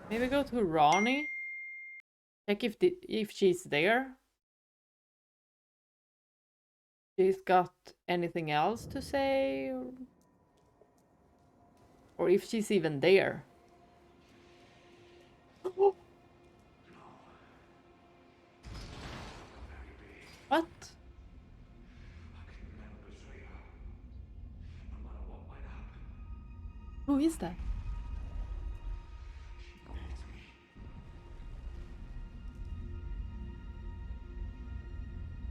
Maybe go to Ranni. Check if she's there. She's got anything else to say, or if she's even there. What? Who is that?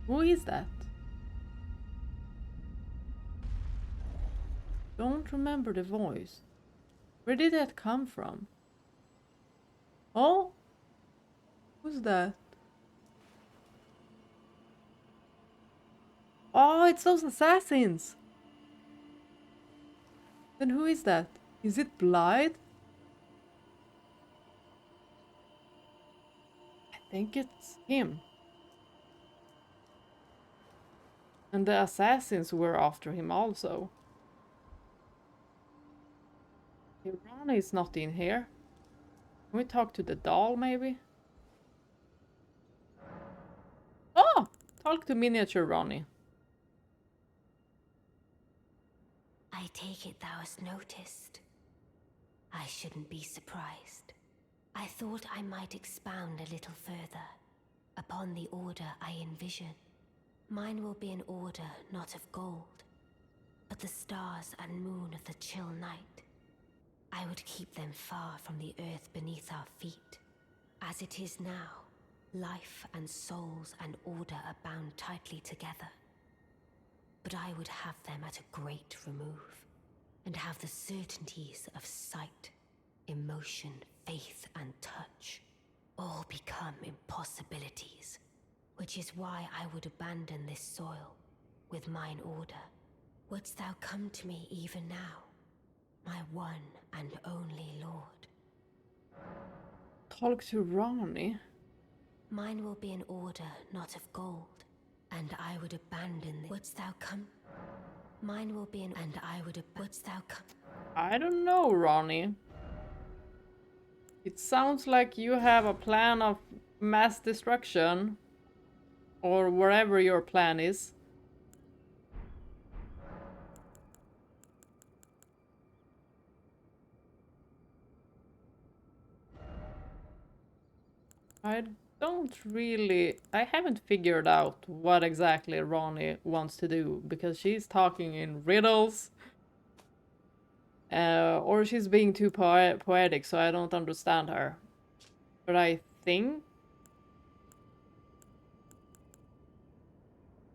Who is that? Don't remember the voice. Where did that come from? Oh? Who's that? Oh, it's those assassins! Then who is that? Is it Blaidd? I think it's him. And the assassins were after him also. Ranni is not in here. Can we talk to the doll, maybe? Oh! Talk to miniature Ranni. I take it thou hast noticed. I shouldn't be surprised. I thought I might expound a little further upon the order I envision. Mine will be an order not of gold, but the stars and moon of the chill night. I would keep them far from the earth beneath our feet. As it is now, life and souls and order are bound tightly together. But I would have them at a great remove, and have the certainties of sight, emotion, faith, and touch all become impossibilities, which is why I would abandon this soil with mine order. Wouldst thou come to me even now, my one and only lord? Talk to Ranni. Mine will be an order not of gold, and I would abandon the... Wouldst thou come? Mine will be an... And I would... Wouldst thou come? I don't know, Ranni. It sounds like you have a plan of mass destruction. Or whatever your plan is. I haven't figured out what exactly Ranni wants to do, because she's talking in riddles. Or she's being too poetic, so I don't understand her. But I think...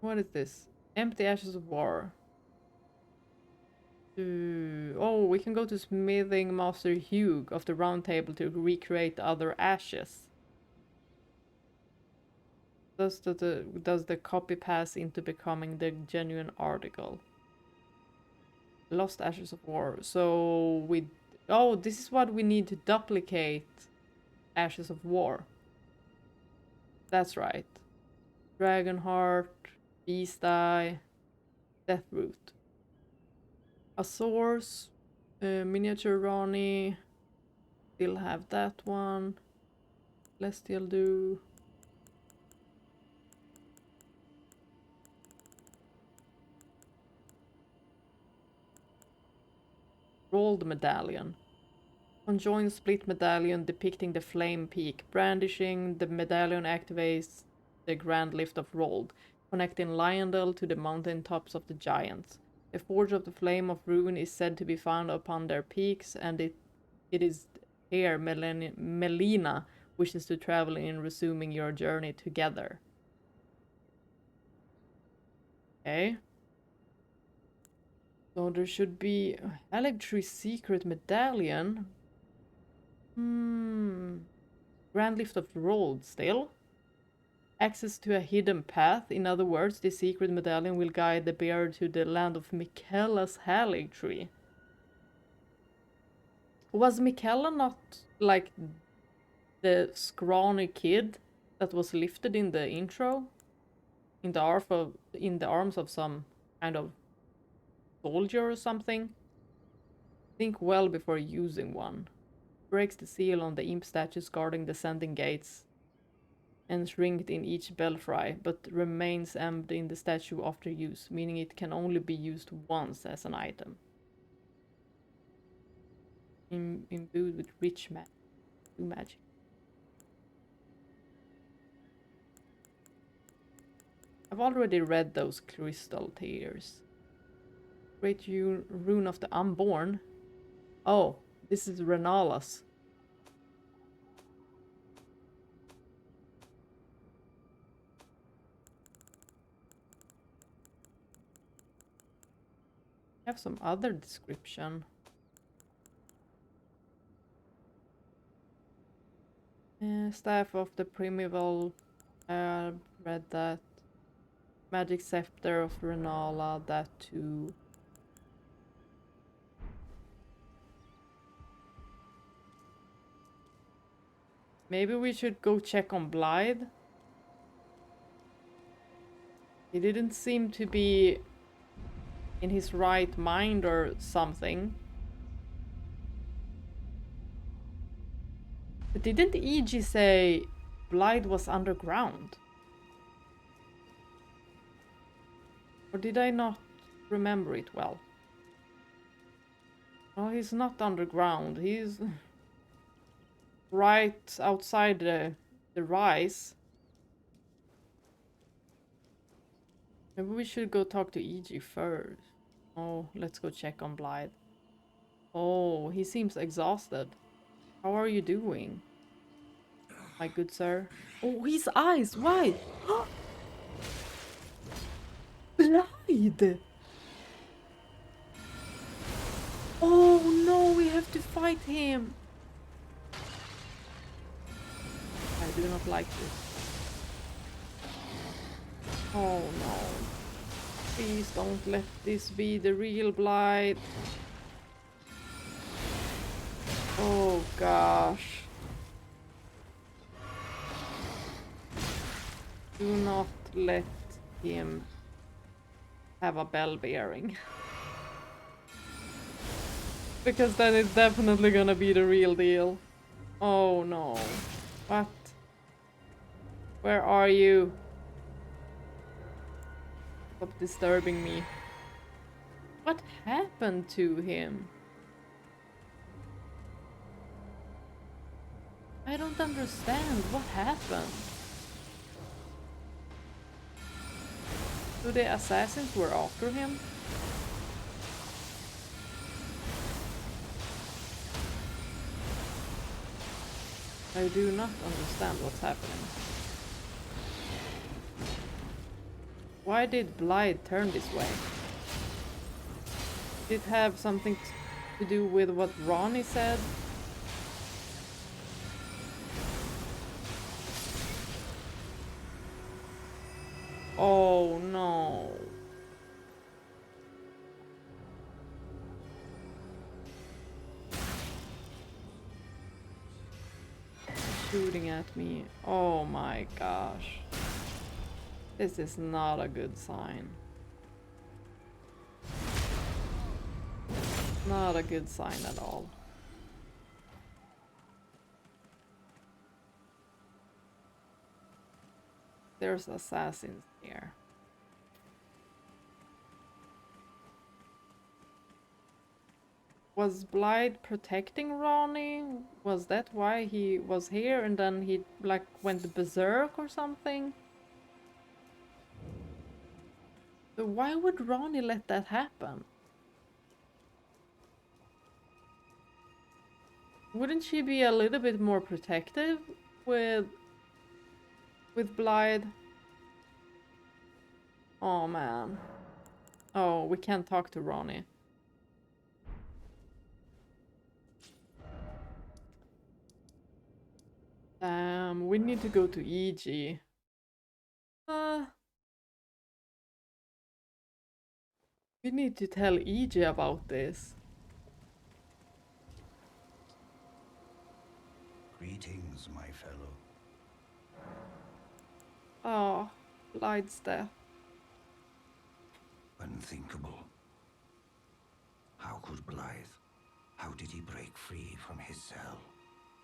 What is this? Empty Ashes of War. Oh, we can go to Smithing Master Hewgh of the Round Table to recreate other ashes. Does the copy pass into becoming the genuine article? Lost Ashes of War. So we... Oh, this is what we need to duplicate Ashes of War. That's right. Dragonheart, Beast Eye, Deathroot. A source, miniature Ranni. Still have that one. Celestial do. Rold Medallion. Conjoined split medallion depicting the flame peak. Brandishing the medallion activates the grand lift of Rold, connecting Leyndell to the Mountaintops of the Giants. The Forge of the Flame of Ruin is said to be found upon their peaks, and it is here Melina wishes to travel in, resuming your journey together. Okay. So there should be a Haligtree secret medallion. Grand Lift of Rold still. Access to a hidden path. In other words, the secret medallion will guide the bearer to the land of Miquella's Haligtree. Was Miquella not like the scrawny kid that was lifted in the intro? In the arms of some kind of soldier or something? Think well before using one. breaks the seal on the imp statues guarding the sending gates, enshrinked in each belfry, but remains embedded in the statue after use, meaning it can only be used once as an item. Imbued with rich magic. I've already read those crystal tears. Great rune of the unborn. Oh, this is Renala's. I have some other description. Staff of the Primeval. Read that. Magic Scepter of Renala, that too. Maybe we should go check on Blaidd. He didn't seem to be in his right mind or something. But didn't E.G. say Blaidd was underground? Or did I not remember it well? Oh, he's not underground. He's right outside the rise. Maybe we should go talk to E.G. first. Oh, let's go check on Blaidd. Oh, he seems exhausted. How are you doing, my good sir? Oh, his eyes! Why? Blaidd! Oh no, we have to fight him! I do not like this. Oh no. Please don't let this be the real Blaidd. Oh gosh. Do not let him have a bell bearing. Because then it's definitely gonna be the real deal. Oh no. What? Where are you? Stop disturbing me. What happened to him? I don't understand. What happened? So the assassins were after him? I do not understand what's happening. Why did Blaidd turn this way? Did it have something to do with what Ranni said? Oh no. Shooting at me. Oh my gosh. This is not a good sign. Not a good sign at all. There's assassins here. Was Blaidd protecting Ranni? Was that why he was here and then he like went berserk or something? So why would Ranni let that happen? Wouldn't she be a little bit more protective with Blaidd? Oh man. Oh, we can't talk to Ranni. We need to go to E.G. We need to tell E.G. about this. Greetings, my fellow. Oh, Blaidd's death. Unthinkable. How could Blaidd? How did he break free from his cell?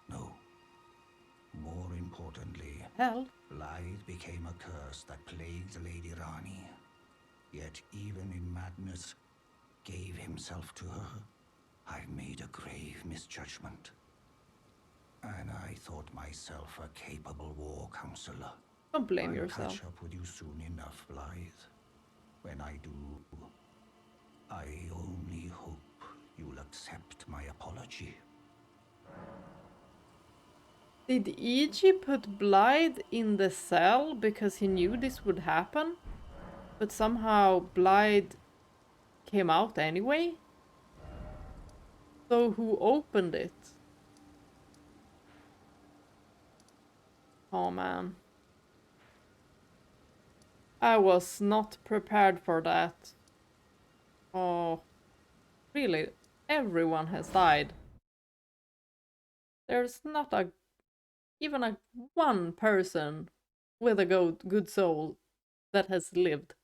No. More importantly, Hell. Blaidd became a curse that plagued Lady Ranni. Yet even in madness, gave himself to her. I've made a grave misjudgment. And I thought myself a capable war counselor. Don't blame I'll yourself. catch up with you soon enough, Blaidd. When I do, I only hope you'll accept my apology. Did Hewgh put Blaidd in the cell because he knew this would happen? But somehow Blaidd came out anyway? So who opened it? Oh man. I was not prepared for that. Oh. Really, everyone has died. There's not even a one person with a good soul that has lived.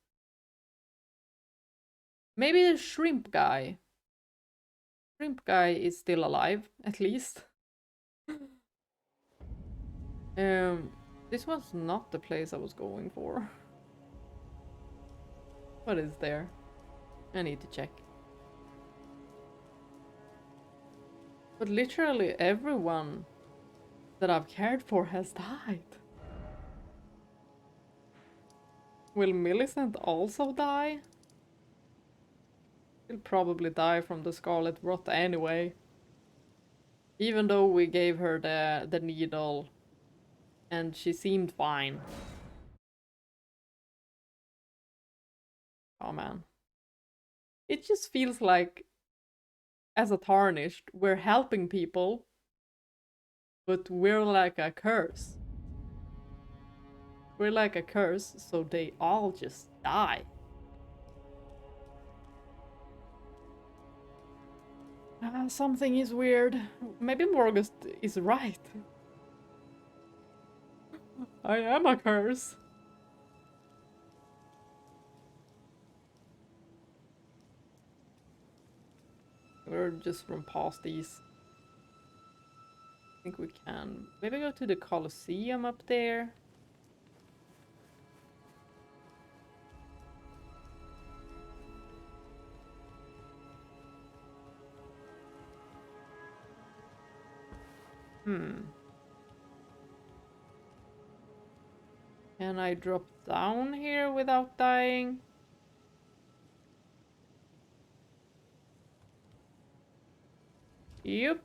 Maybe the shrimp guy. Shrimp guy is still alive, at least. This was not the place I was going for. What is there? I need to check. But literally everyone that I've cared for has died. Will Millicent also die? She'll probably die from the scarlet rot anyway. Even though we gave her the needle and she seemed fine. Oh man. It just feels like, as a Tarnished, we're helping people, but we're like a curse. We're like a curse, so they all just die. Something is weird. Maybe Morgus is right. I am a curse. We're just from past these. I think we can maybe go to the Colosseum up there. Can I drop down here without dying? Yep.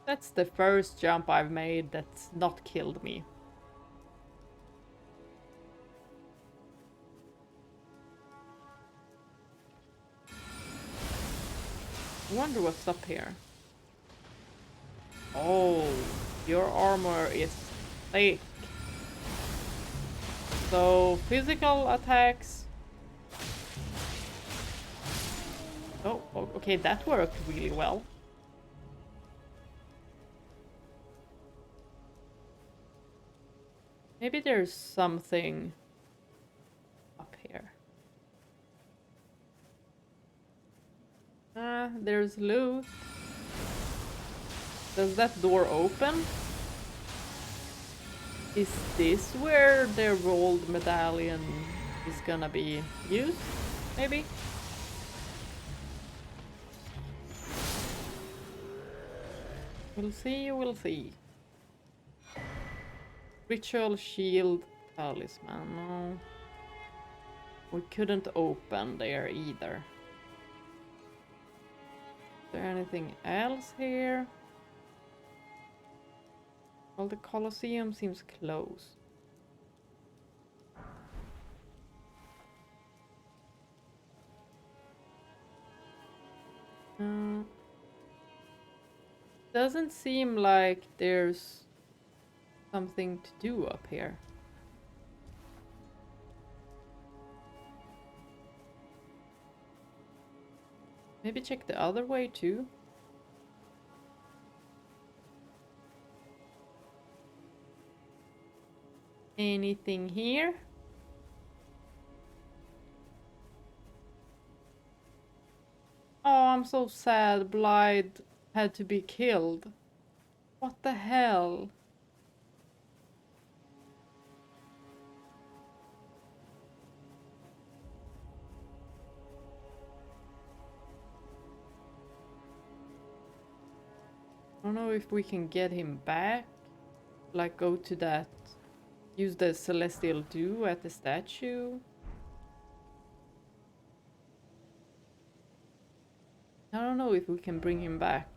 That's the first jump I've made that's not killed me. I wonder what's up here. Oh, your armor is thick. So, physical attacks. Oh, okay, that worked really well. Maybe there's something up here. There's loot. Does that door open? Is this where the Rold Medallion is gonna be used? Maybe? We'll see, we'll see. Ritual Shield Talisman, no. We couldn't open there either. Is there anything else here? Well, the Colosseum seems close. Doesn't seem like there's something to do up here. Maybe check the other way too. Anything here? Oh, I'm so sad. Blaidd had to be killed. What the hell? I don't know if we can get him back. Like go to that... Use the Celestial Dew at the statue. I don't know if we can bring him back.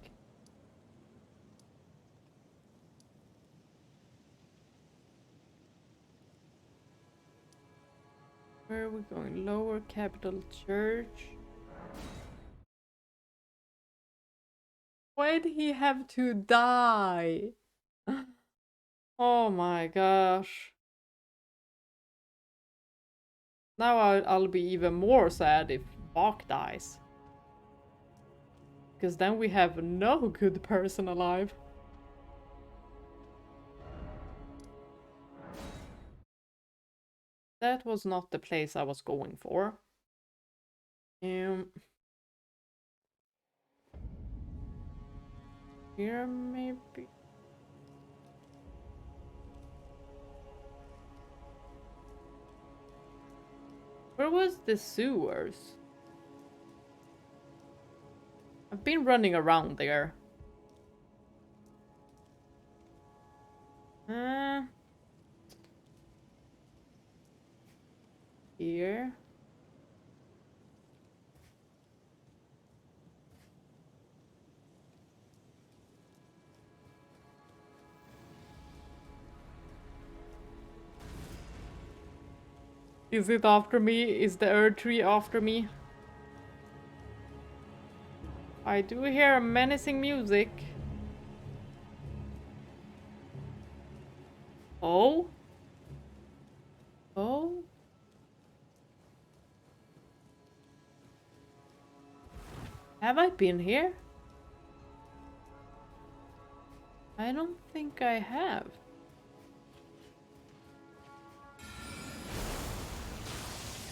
Where are we going? Lower Capital Church. Why'd he have to die? Oh my gosh. Now I'll be even more sad if Bach dies. Because then we have no good person alive. That was not the place I was going for. Here maybe? Where was the sewers? I've been running around there. Here. Is it after me? Is the Earth Tree after me? I do hear menacing music. Oh? Oh? Have I been here? I don't think I have.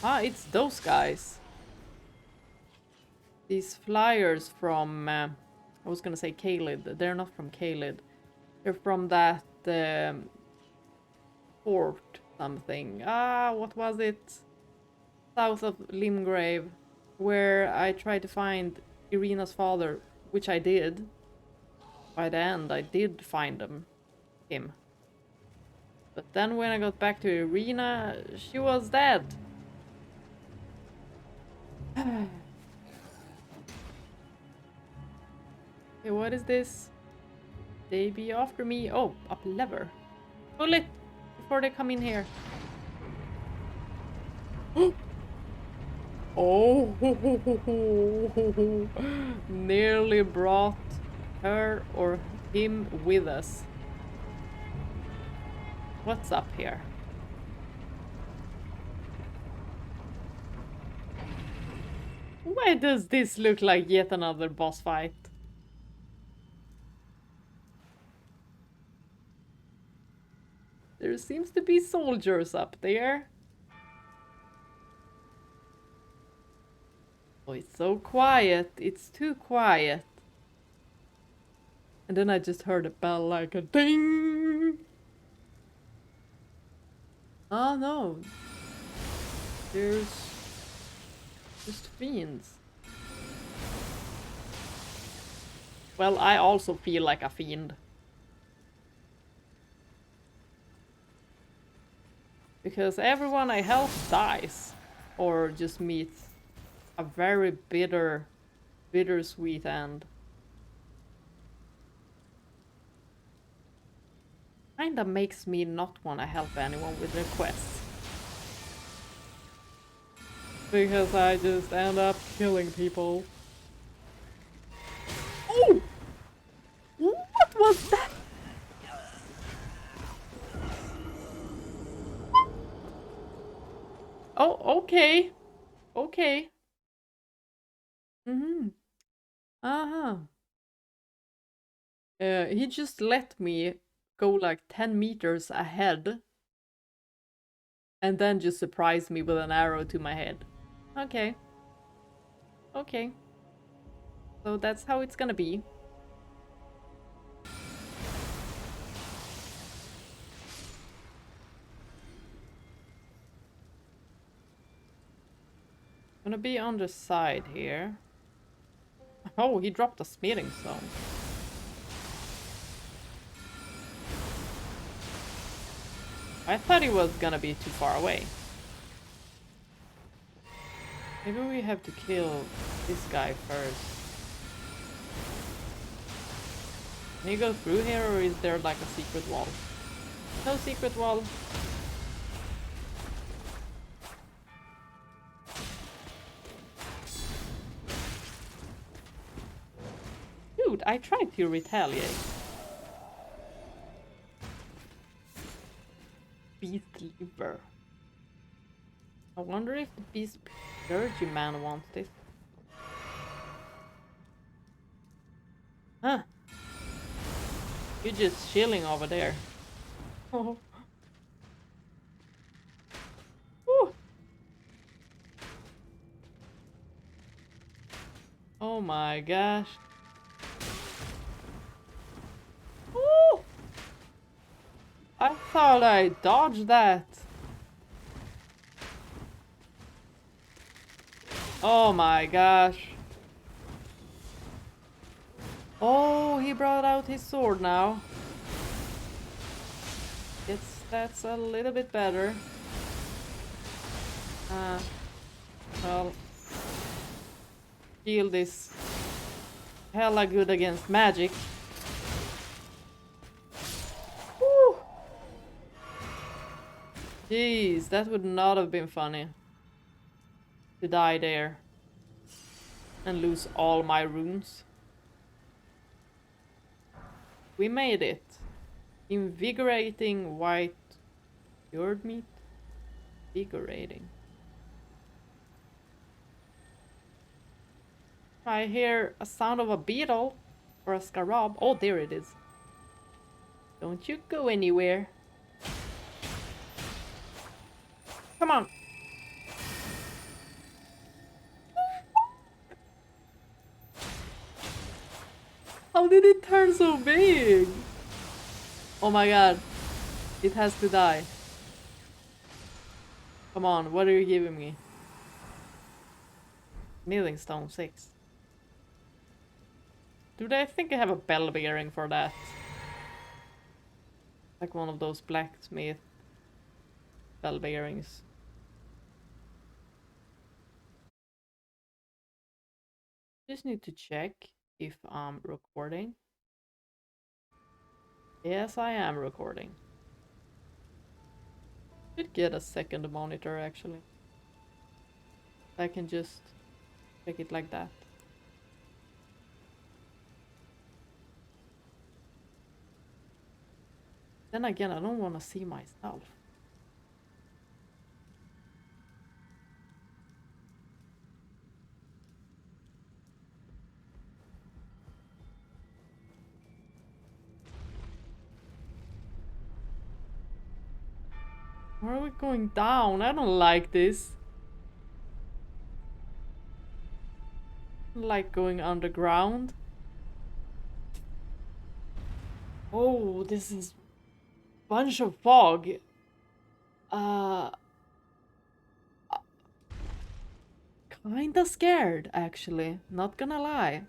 Ah, it's those guys. These flyers from... I was gonna say Caelid. They're not from Caelid. They're from that... port something. Ah, what was it? South of Limgrave. Where I tried to find Irina's father. Which I did. By the end, I did find him. But then when I got back to Irina, she was dead. Okay, what is this? They be after me. Oh, up lever. Pull it before they come in here. Oh, nearly brought her or him with us. What's up here? Why does this look like yet another boss fight? There seems to be soldiers up there. Oh, it's so quiet. It's too quiet. And then I just heard a bell like a ding. Oh no. There's just fiends. Well, I also feel like a fiend. Because everyone I help dies. Or just meets a very bittersweet end. Kinda makes me not want to help anyone with their quests. Because I just end up killing people. Oh! What was that? Oh, okay. Okay. Mm-hmm. Uh-huh. He just let me go like 10 meters ahead. And then just surprised me with an arrow to my head. Okay. Okay. So that's how it's gonna be. Gonna be on the side here. Oh, he dropped a smithing stone. I thought he was gonna be too far away. Maybe we have to kill this guy first. Can you go through here, or is there like a secret wall? No secret wall. Dude, I tried to retaliate. Beast liver. I wonder if the beast clergyman wants this. Huh. You're just chilling over there. Oh. Woo. Oh my gosh. Woo. I thought I dodged that. Oh my gosh. Oh, he brought out his sword now. That's a little bit better. Well, shield is hella good against magic. Woo! Jeez, that would not have been funny. To die there. And lose all my runes. We made it. Invigorating white cured meat. Invigorating. I hear a sound of a beetle or a scarab. Oh, there it is. Don't you go anywhere. Come on. How did it turn so big? Oh my god. It has to die. Come on, what are you giving me? Smithing stone 6. Dude, I think I have a bell bearing for that. Like one of those blacksmith bell bearings. Just need to check if I'm recording. Yes, I am recording. Should get a second monitor actually. I can just check it like that. Then again, I don't want to see myself. Where are we going down? I don't like this. I don't like going underground. Oh, this is bunch of fog. Kinda scared, actually. Not gonna lie.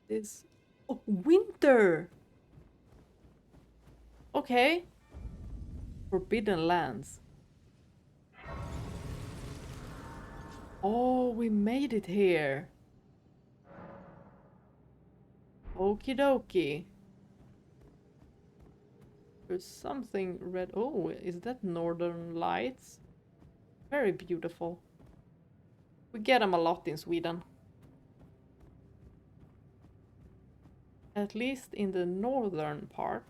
This... Oh, winter! Okay. Forbidden lands. Oh, we made it here. Okie dokie. There's something red. Oh, is that Northern Lights? Very beautiful. We get them a lot in Sweden. At least in the northern part.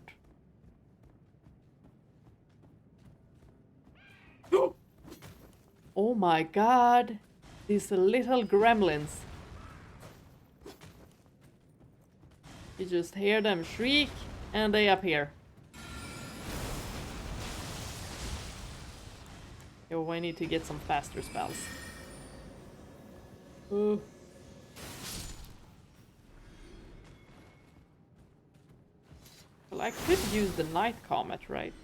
Oh my god! These little gremlins. You just hear them shriek and they appear. Yo, I need to get some faster spells. Ooh. Well, I could use the night comet, right?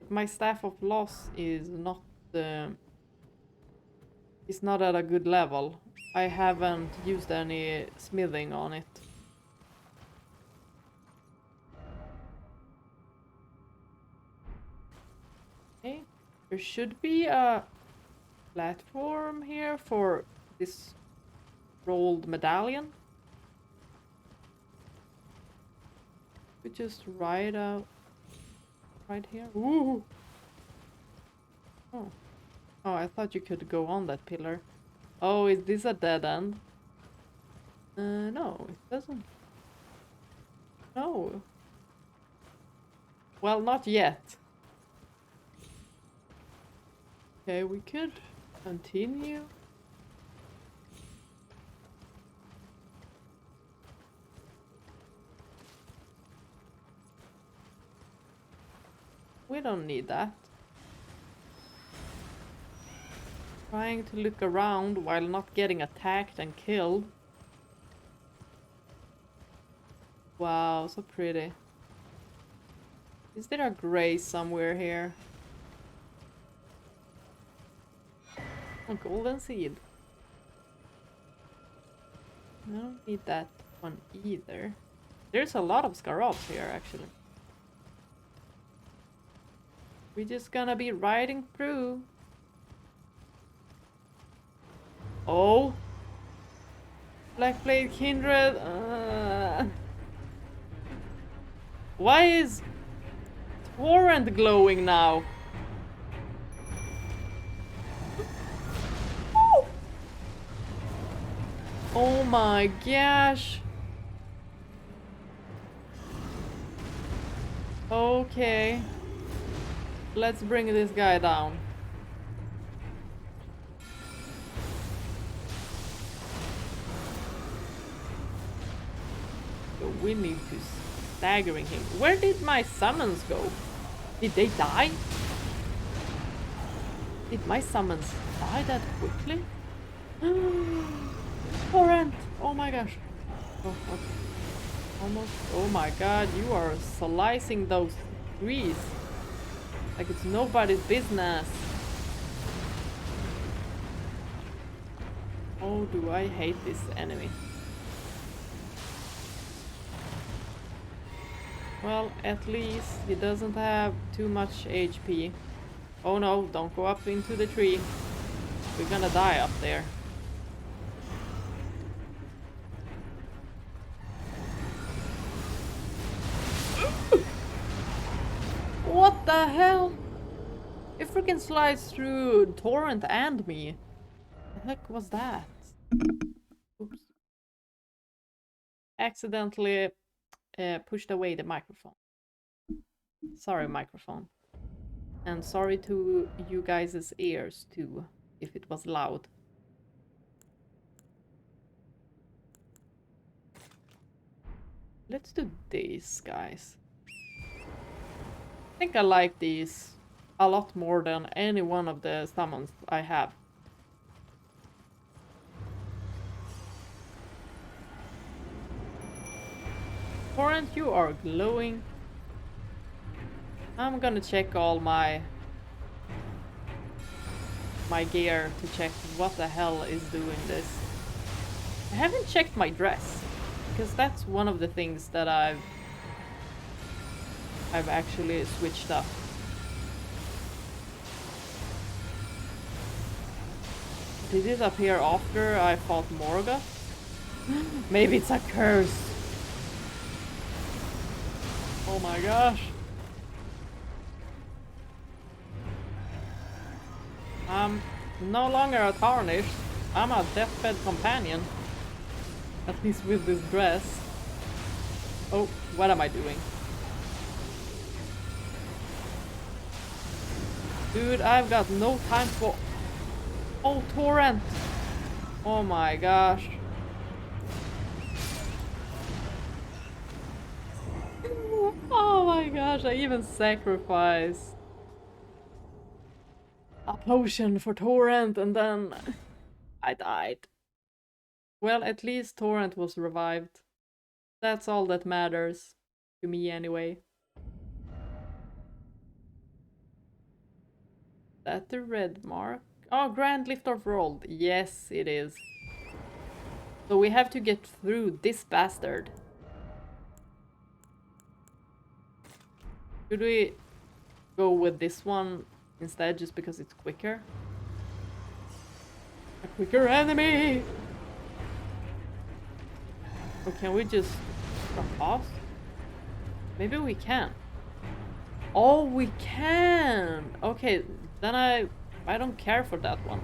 My Staff of Loss is not at a good level. I haven't used any smithing on it. Okay, there should be a platform here for this Rold Medallion. We just ride out right here. Ooh! Oh. Oh, I thought you could go on that pillar. Oh, is this a dead end? No, it doesn't. No. Well, not yet. Okay, we could continue. We don't need that. Trying to look around while not getting attacked and killed. Wow, so pretty. Is there a gray somewhere here? A golden seed. I don't need that one either. There's a lot of scarabs here, actually. We're just gonna be riding through. Oh! Blackblade Kindred. Why is Torrent glowing now? Oh my gosh. Okay. Let's bring this guy down. So we need to staggering him. Where did my summons go? Did they die? Did my summons die that quickly? Torrent! Oh my gosh. Oh, okay. Almost. Oh my god, you are slicing those trees like it's nobody's business. Oh, do I hate this enemy. Well, at least he doesn't have too much HP. Oh no, don't go up into the tree. We're gonna die up there. What the hell? It freaking slides through Torrent and me. The heck was that? Oops. Accidentally pushed away the microphone. Sorry, microphone. And sorry to you guys' ears too, if it was loud. Let's do these guys. I think I like these a lot more than any one of the summons I have. Torrent, you are glowing. I'm gonna check all my gear to check what the hell is doing this. I haven't checked my dress, because that's one of the things that I've actually switched up. Did it appear after I fought Morga? Maybe it's a curse. Oh my gosh. I'm no longer a tarnished. I'm a deathbed companion. At least with this dress. Oh, what am I doing? Dude, I've got no time for... Oh, Torrent! Oh my gosh. Oh my gosh, I even sacrificed a potion for Torrent and then I died. Well, at least Torrent was revived. That's all that matters. To me, anyway. that the red mark? Oh, Grand Lift of Rold. Yes, it is. So we have to get through this bastard. Should we go with this one instead just because it's quicker? A quicker enemy! Or can we just drop off? Maybe we can. Oh, we can! Okay, then I don't care for that one.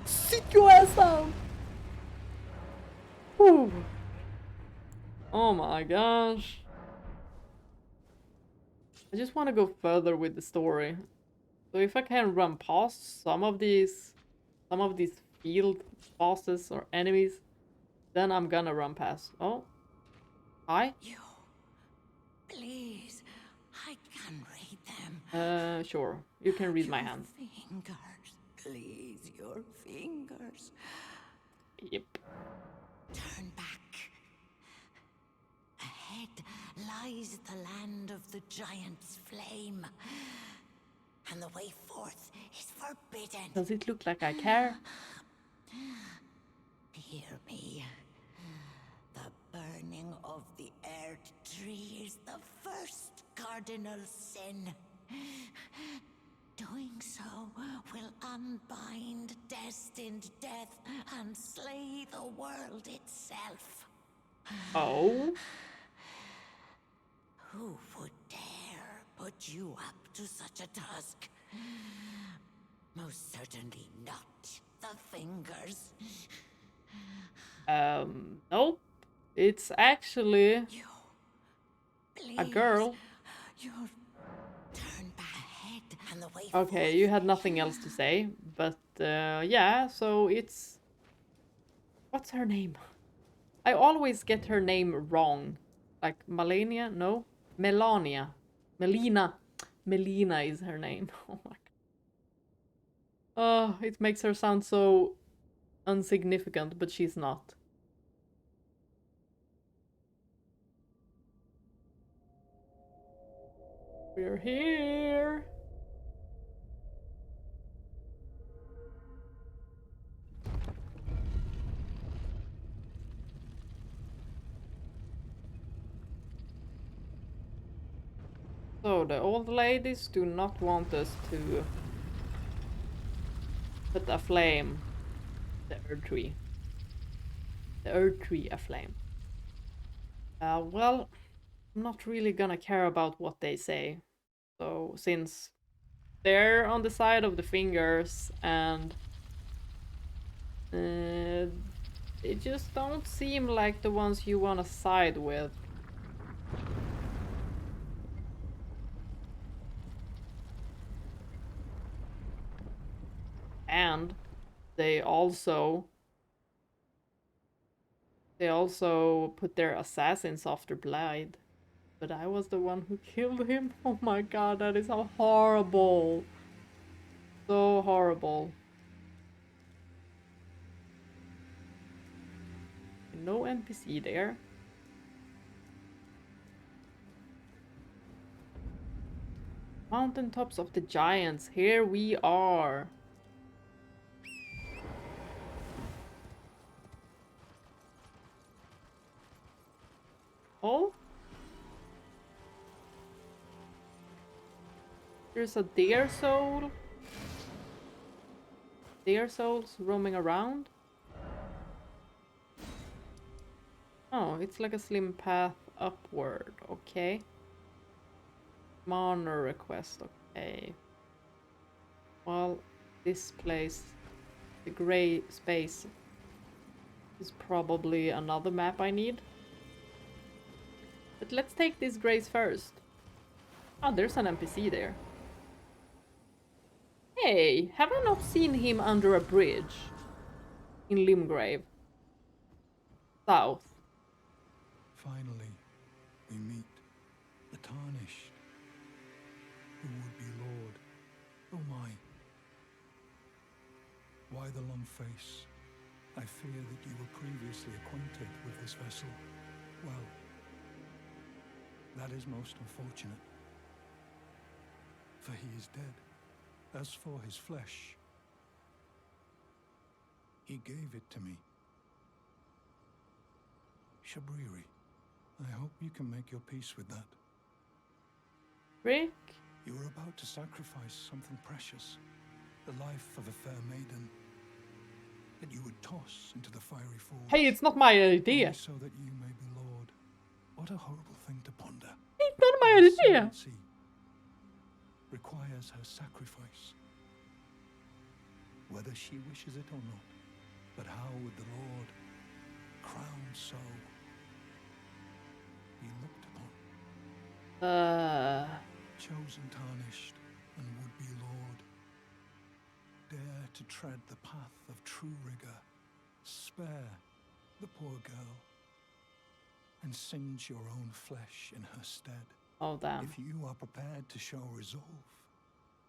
Sit your ass down! Whew. Oh my gosh. I just want to go further with the story. So if I can run past some of these field bosses or enemies, then I'm gonna run past. Oh. Hi? You. Please. I can read them. Sure. You can read my hands. Fingers. Please, your fingers. Yep. Turn back. Ahead lies the land of the giant's flame. And the way forth is forbidden. Does it look like I care? Hear me. The burning of the Erd tree is the first cardinal sin. Doing so will unbind destined death and slay the world itself. Oh? Who would dare put you up to such a task? Most certainly not the fingers. Nope. It's actually a girl. You're turn back ahead and the way Okay, you had nothing else to say, but yeah, so it's... What's her name? I always get her name wrong. Like Melania? No? Melania. Melina. Melina is her name. Oh my god. Oh, it makes her sound so insignificant, but she's not. We're here. So the old ladies do not want us to put aflame the Erd tree. The Erd tree aflame. Well, I'm not really gonna care about what they say. So since they're on the side of the fingers and they just don't seem like the ones you wanna side with. And they also put their assassins after Blaidd. But I was the one who killed him. Oh my god, that is so horrible. So horrible. No NPC there. Mountaintops of the Giants. Here we are. Oh? There's a deer soul. Deer souls roaming around. Oh, it's like a slim path upward. Okay. Mana request. Okay. Well, this place, the gray space, is probably another map I need. But let's take this grace first. Oh, there's an NPC there. Hey, have I not seen him under a bridge? In Limgrave. South. Finally, we meet the Tarnished, who would be Lord. Oh my. Why the long face? I fear that you were previously acquainted with this vessel. Well, That is most unfortunate. For he is dead. As for his flesh, he gave it to me. Shabriri, I hope you can make your peace with that. Rick? You were about to sacrifice something precious, the life of a fair maiden, that you would toss into the fiery forge. Hey, it's not my idea. Only so that you may be Lord. What a horrible thing to ponder. It's not my The idea. ascendancy requires her sacrifice, whether she wishes it or not. But how would the Lord, crowned so, be looked upon? Chosen, tarnished, and would-be Lord, dare to tread the path of true rigor, spare the poor girl, and singe your own flesh in her stead. Oh, damn. If you are prepared to show resolve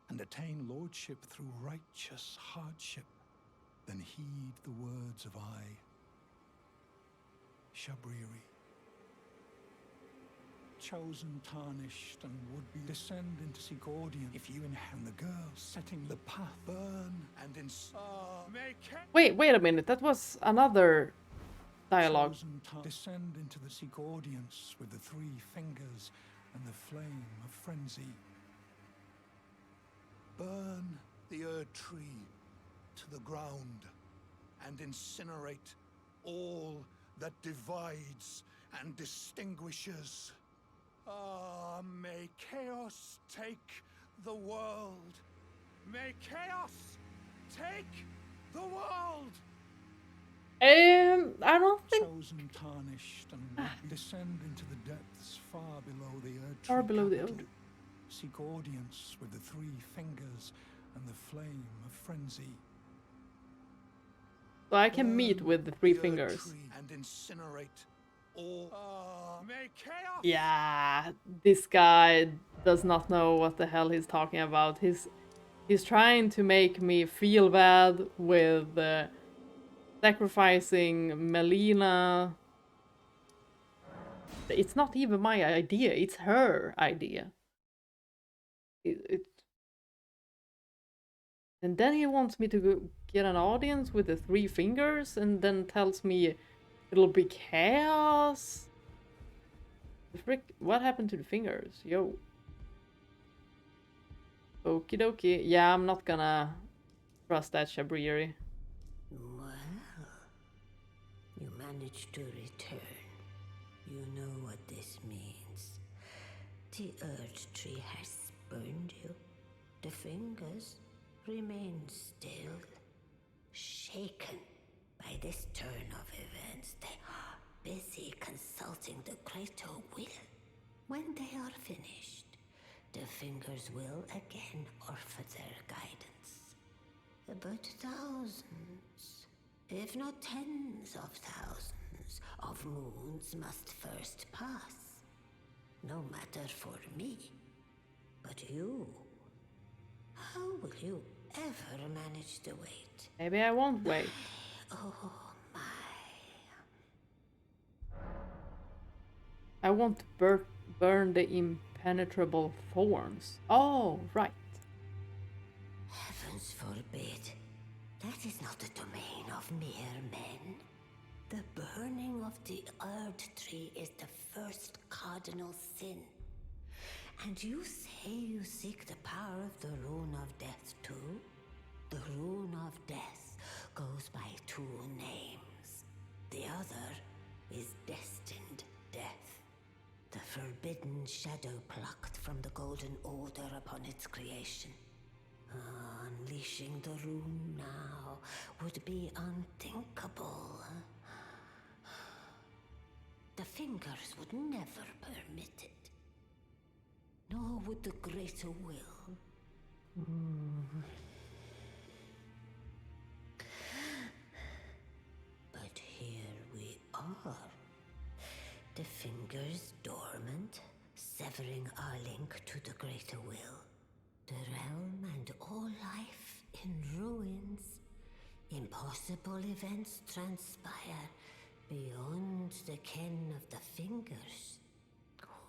and attain lordship through righteous hardship, then heed the words of I, Shabriri. Chosen, tarnished, and would-be, descend into seek audience. If you and the girl setting the path burn and in Wait a minute. That was another dialogue. Descend into the seek audience with the three fingers and the flame of frenzy. Burn the Erd tree to the ground and incinerate all that divides and distinguishes. Ah, may chaos take the world. May chaos take the world. I don't think Chosen, tarnished, and would descend into the depths far below the Erd tree. far below the capital. Erd. Seek audience with the three fingers and the flame of frenzy. So I can meet Burn with the three the Erd fingers. tree and incinerate all. May chaos. Yeah, this guy does not know what the hell he's talking about. He's trying to make me feel bad with sacrificing Melina. It's not even my idea, it's her idea. And then he wants me to go get an audience with the three fingers and then tells me it'll be chaos. What happened to the fingers? Yo. Okie dokie. Yeah, I'm not gonna trust that Shabriri. Well, you managed to return. You know what this means. The Erd tree has spurned you. The fingers remain still, shaken by this turn of events. They are busy consulting the greater will. When they are finished, the fingers will again offer their guidance. But thousands, if not tens of thousands, of moons must first pass. No matter for me, but you. How will you ever manage to wait? Maybe I won't wait. Oh my. I want to burn the impenetrable thorns. Oh, right. Heavens forbid. That is not the domain of mere men. The burning of the Erd tree is the first cardinal sin. And you say you seek the power of the rune of death too? The rune of death goes by two names. The other is destined death. The forbidden shadow plucked from the Golden Order upon its creation. Unleashing the rune now would be unthinkable. The fingers would never permit it. Nor would the greater will. But here we are. The fingers dormant, severing our link to the greater will. The realm and all life in ruins. Impossible events transpire beyond the ken of the fingers.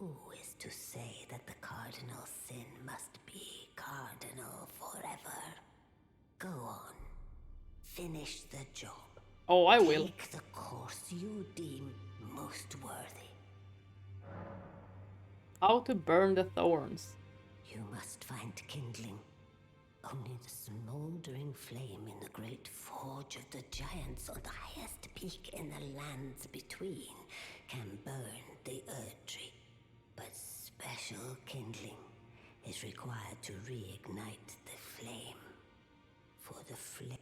Who is to say that the cardinal sin must be cardinal forever? Go on. Finish the job. Oh, I will. Take the course you deem most worthy. How to burn the thorns. You must find kindling. Only the smoldering flame in the great forge of the giants on the highest peak in the lands between can burn the Erd tree. But special kindling is required to reignite the flame. For the flame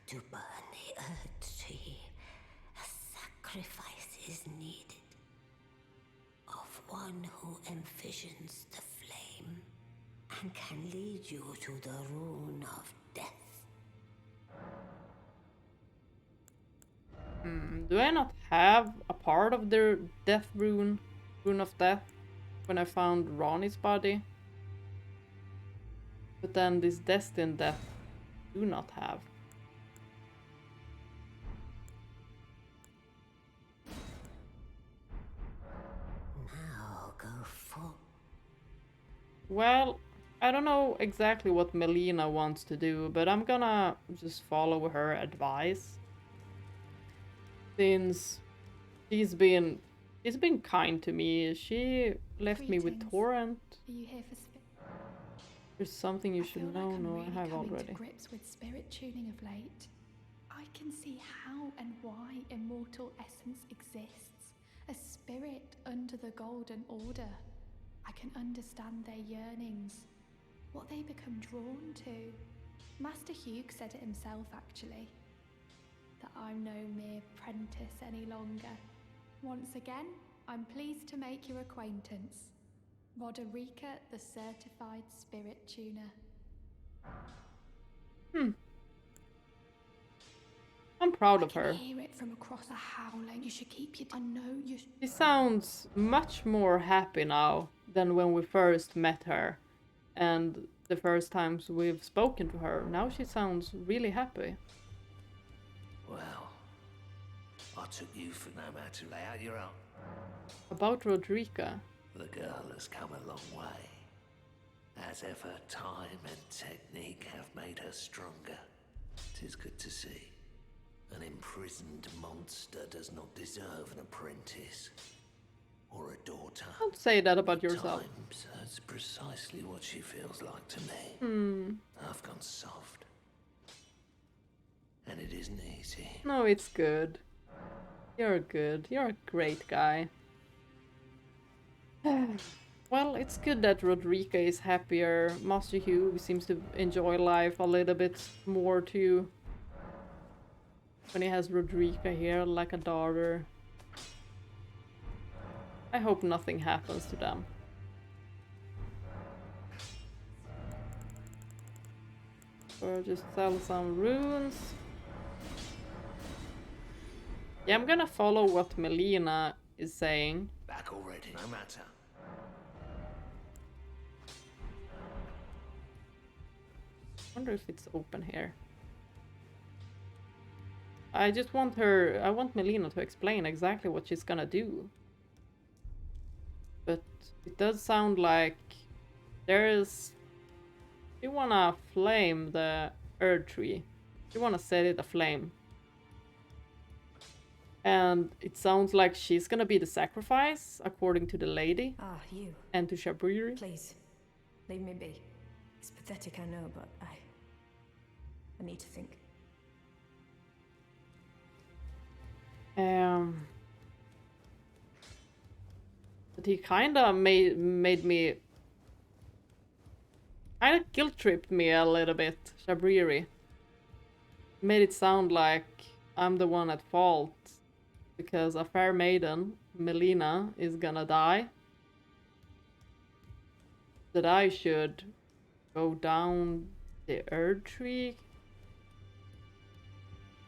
to burn the Erd tree, a sacrifice is needed. Of one who envisions the flame and can lead you to the rune of death. Do I not have a part of the death rune of death, when I found Ranni's body? But then this destined death do not have. Now go for. Well, I don't know exactly what Melina wants to do, but I'm gonna just follow her advice. Since she's been kind to me. She left me with Torrent. Are you here for There's something you I should feel know. like I'm No, really I have coming already. to grips with spirit tuning of late. I can see how and why immortal essence exists. A spirit under the Golden Order. I can understand their yearnings, what they become drawn to. Master Hewgh said it himself, actually, that I'm no mere apprentice any longer. Once again, I'm pleased to make your acquaintance. Roderika, the certified spirit tuner. I'm proud I of can her. hear it from across the howling. You should keep your... I know you... She sounds much more happy now than when we first met her. And the first times we've spoken to her. Now she sounds really happy. Well, I took you for no man to lay out your own. About Roderika. The girl has come a long way. As ever, time and technique have made her stronger. 'Tis good to see. An imprisoned monster does not deserve an apprentice. Or a daughter. Don't say that about yourself. Times, that's precisely what she feels like to me. I've gone soft. And it isn't easy. No, it's good. You're good. You're a great guy. Well, it's good that Roderika is happier. Master Hewgh seems to enjoy life a little bit more too. When he has Roderika here like a daughter. I hope nothing happens to them. So just sell some runes. Yeah, I'm gonna follow what Melina is saying. Back already, no matter. Wonder if it's open here. I just want her... I want Melina to explain exactly what she's gonna do. But it does sound like there's... You wanna flame the Erd tree. You wanna set it aflame. And it sounds like she's gonna be the sacrifice, according to the lady. Ah, you. And to Shabriri. Please, leave me be. It's pathetic, I know, but I need to think. But he kinda made me... Kinda guilt-tripped me a little bit, Shabriri. Made it sound like I'm the one at fault. Because a fair maiden, Melina, is gonna die. That I should go down the Erd tree.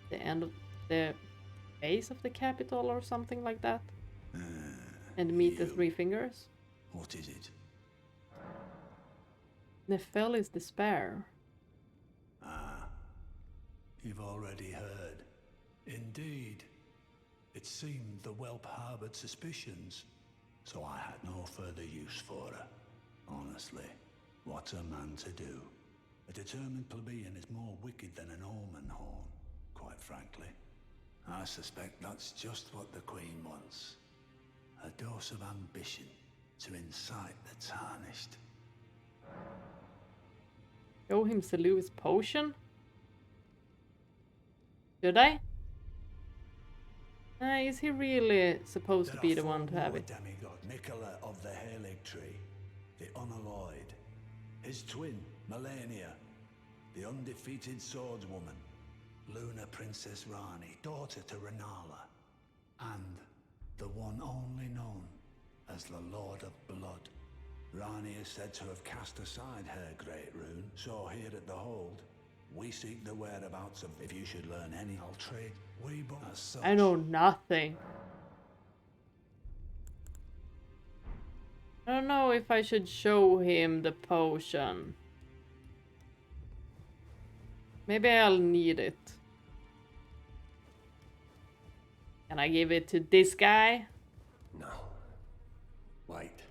The end of the base of the capital or something like that. And meet the Three Fingers. What is it? Nepheli's despair. Ah, you've already heard. Indeed. It seemed the whelp harbored suspicions. so I had no further use for her. Honestly, what's a man to do? A determined plebeian is more wicked than an omen horn, quite frankly. I suspect that's just what the Queen wants. A dose of ambition to incite the tarnished. Show him Selu's potion? Should I? Is he really supposed to be the one to have it? Demigod, Nicola of the Halig Tree, the unalloyed. His twin, Melina, the undefeated swordswoman. Luna Princess Ranni, daughter to Rennala. And the one only known as the Lord of Blood. Ranni is said to have cast aside her great rune, so here at the Hold, we seek the whereabouts of. If you should learn any, I'll trade. We both as such. I know nothing. I don't know if I should show him the potion. Maybe I'll need it. Can I give it to this guy? No. Wait.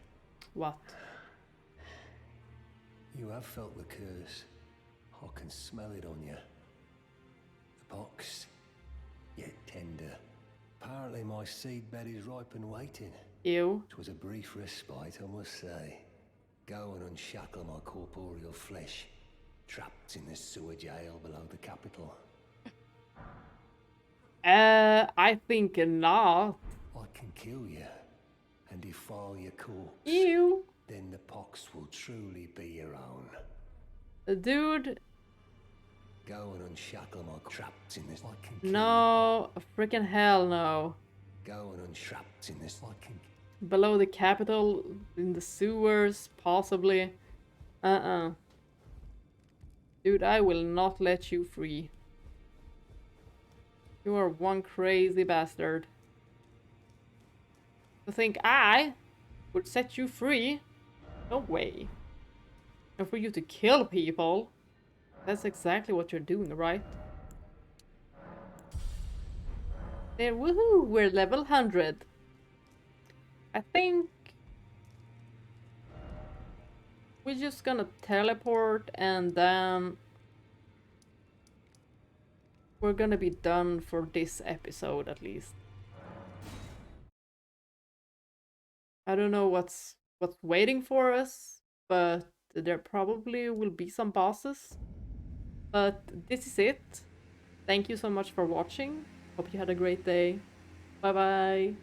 What? You have felt the curse. I can smell it on you. The box, yet tender. Apparently my seedbed is ripe and waiting. Ew. It was a brief respite, I must say. Go and unshackle my corporeal flesh, trapped in this sewer jail below the capital. I think not. I can kill you and defile your corpse. Ew. Then the pox will truly be your own. Dude. Go and unshackle my trapped in this. I can kill No, freaking hell no. Go and untrapped in this. I can. Below the capital, in the sewers, possibly. Dude, I will not let you free. You are one crazy bastard. To think I would set you free? No way. And for you to kill people? That's exactly what you're doing, right? There, woohoo! We're level 100. I think we're just gonna teleport and then we're gonna be done for this episode at least. I don't know what's waiting for us, but there probably will be some bosses. But this is it. Thank you so much for watching. Hope you had a great day. Bye bye.